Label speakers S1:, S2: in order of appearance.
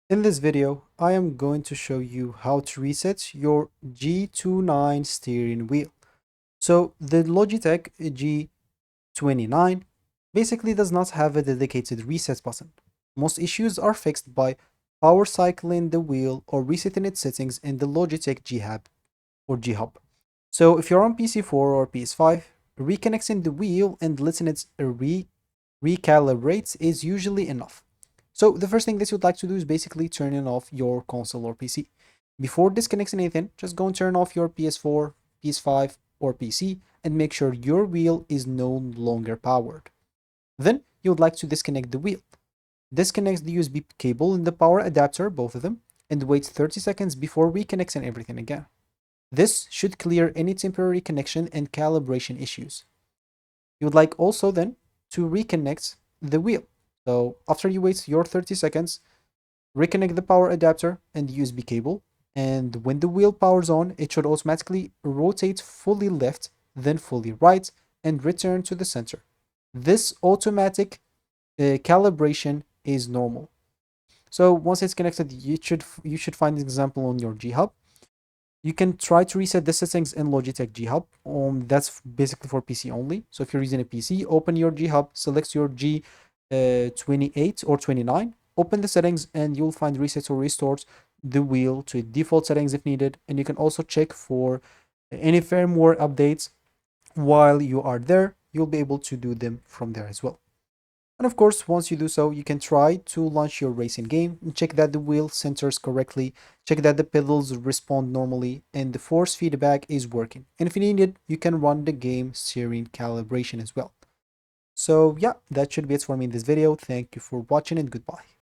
S1: In this video, I am going to show you how to reset your G29 steering wheel. So the Logitech G29 basically does not have a dedicated reset button. Most issues are fixed by power cycling the wheel or resetting its settings in the Logitech G Hub. So if you're on PC4 or PS5, reconnecting the wheel and letting it recalibrate is usually enough. So the first thing that you'd like to do is basically turning off your console or PC. Before disconnecting anything, just go and turn off your PS4, PS5, or PC and make sure your wheel is no longer powered. Then you would like to disconnect the wheel. Disconnect the USB cable and the power adapter, both of them, and wait 30 seconds before reconnecting everything again. This should clear any temporary connection and calibration issues. You would like also then to reconnect the wheel. So after you wait your 30 seconds, reconnect the power adapter and the USB cable. And when the wheel powers on, it should automatically rotate fully left, then fully right, and return to the center. This automatic calibration is normal. So once it's connected, you should find an example on your G Hub. You can try to reset the settings in Logitech G Hub. That's basically for PC only. So if you're using a PC, open your G Hub, select your G28 or 29, open the settings, and you'll find reset or restores the wheel to default settings if needed. And you can also check for any firmware updates while you are there. You'll be able to do them from there as well. And of course, once you do so, you can try to launch your racing game and check that the wheel centers correctly, check that the pedals respond normally, and the force feedback is working. And if you need it, you can run the game steering calibration as well. So yeah, that should be it for me in this video. Thank you for watching and goodbye.